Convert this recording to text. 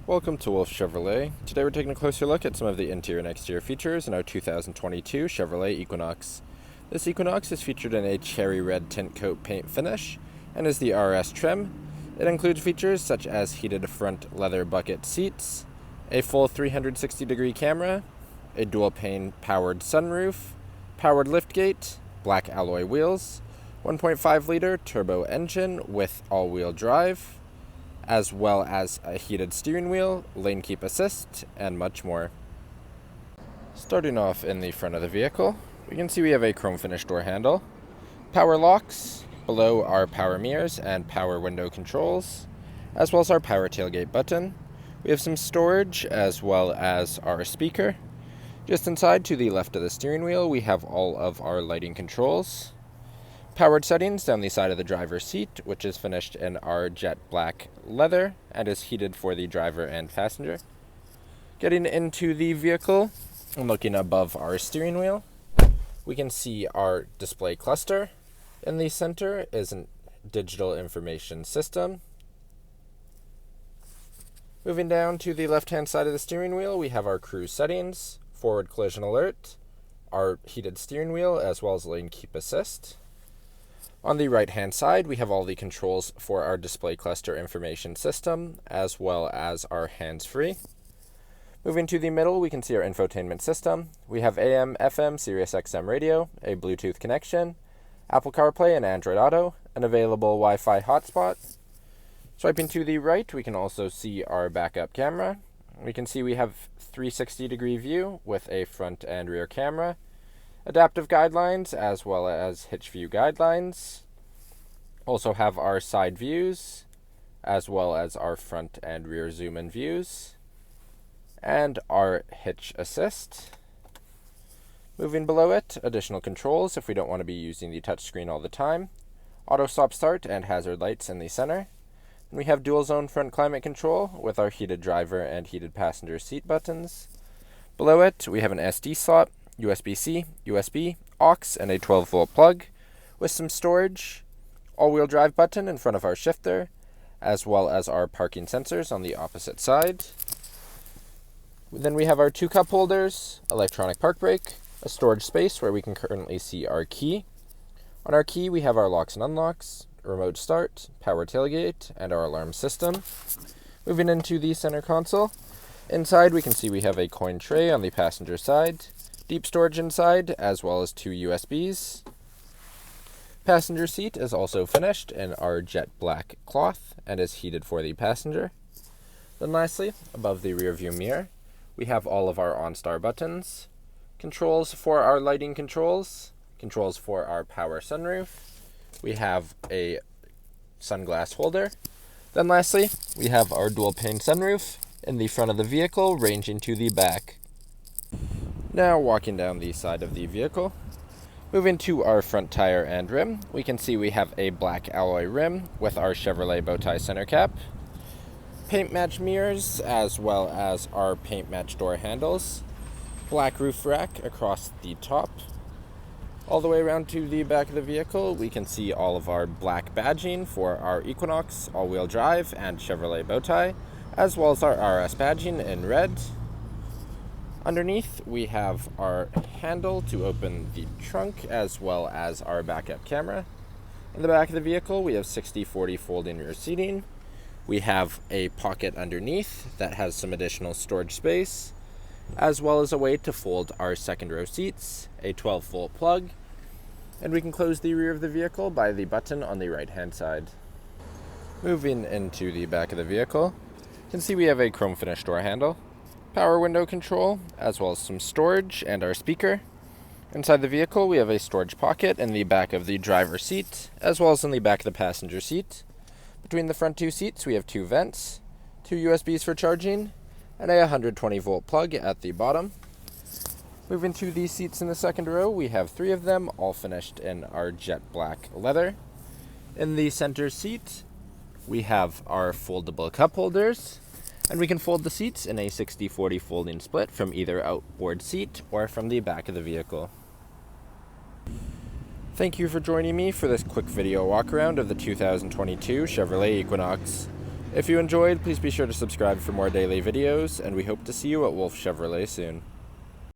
Welcome to Wolf Chevrolet. Today we're taking a closer look at some of the interior and exterior features in our 2022 Chevrolet Equinox. This Equinox is featured in a cherry red tint coat paint finish and is the RS trim. It includes features such as heated front leather bucket seats, a full 360-degree camera, a dual-pane powered sunroof, powered liftgate, black alloy wheels, 1.5-liter turbo engine with all-wheel drive, as well as a heated steering wheel, lane keep assist, and much more. Starting off in the front of the vehicle, we can see we have a chrome finish door handle, power locks, below are power mirrors and power window controls, as well as our power tailgate button. We have some storage as well as our speaker. Just inside to the left of the steering wheel, we have all of our lighting controls. Powered settings down the side of the driver's seat, which is finished in our jet black leather and is heated for the driver and passenger. Getting into the vehicle and looking above our steering wheel, we can see our display cluster. In the center is a digital information system. Moving down to the left-hand side of the steering wheel, we have our cruise settings, forward collision alert, our heated steering wheel, as well as lane keep assist. On the right-hand side, we have all the controls for our display cluster information system, as well as our hands-free. Moving to the middle, we can see our infotainment system. We have AM, FM, Sirius XM radio, a Bluetooth connection, Apple Carplay and Android Auto, an available Wi-Fi hotspot. Swiping to the right, we can also see our backup camera. We can see we have 360-degree view with a front and rear camera, adaptive guidelines as well as hitch view guidelines. Also have our side views as well as our front and rear zoom in views and our hitch assist. Moving below it, additional controls if we don't want to be using the touchscreen all the time. Auto stop start and hazard lights in the center. And we have dual zone front climate control with our heated driver and heated passenger seat buttons. Below it, we have an SD slot, USB-C, USB, aux, and a 12-volt plug with some storage, all-wheel drive button in front of our shifter, as well as our parking sensors on the opposite side. Then we have our two cup holders, electronic park brake, a storage space where we can currently see our key. On our key, we have our locks and unlocks, remote start, power tailgate, and our alarm system. Moving into the center console, inside we can see we have a coin tray on the passenger side, deep storage inside, as well as two USBs. Passenger seat is also finished in our jet black cloth and is heated for the passenger. Then lastly, above the rear view mirror, we have all of our OnStar buttons, controls for our lighting controls, controls for our power sunroof. We have a sunglass holder. Then lastly, we have our dual pane sunroof in the front of the vehicle, ranging to the back. Now walking down the side of the vehicle, moving to our front tire and rim, we can see we have a black alloy rim with our Chevrolet bowtie center cap, paint match mirrors, as well as our paint match door handles, black roof rack across the top. All the way around to the back of the vehicle, we can see all of our black badging for our Equinox all-wheel drive and Chevrolet bowtie, as well as our RS badging in red. Underneath, we have our handle to open the trunk, as well as our backup camera. In the back of the vehicle, we have 60/40 folding rear seating. We have a pocket underneath that has some additional storage space, as well as a way to fold our second row seats, a 12-volt plug, and we can close the rear of the vehicle by the button on the right-hand side. Moving into the back of the vehicle, you can see we have a chrome finish door handle, power window control, as well as some storage and our speaker. Inside the vehicle, we have a storage pocket in the back of the driver's seat, as well as in the back of the passenger seat. Between the front two seats, we have two vents, two USBs for charging, and a 120-volt plug at the bottom. Moving to the seats in the second row, we have three of them, all finished in our jet black leather. In the center seat, we have our foldable cup holders, and we can fold the seats in a 60/40 folding split from either outboard seat or from the back of the vehicle. Thank you for joining me for this quick video walk around of the 2022 Chevrolet Equinox. If you enjoyed, please be sure to subscribe for more daily videos, and we hope to see you at Wolf Chevrolet soon.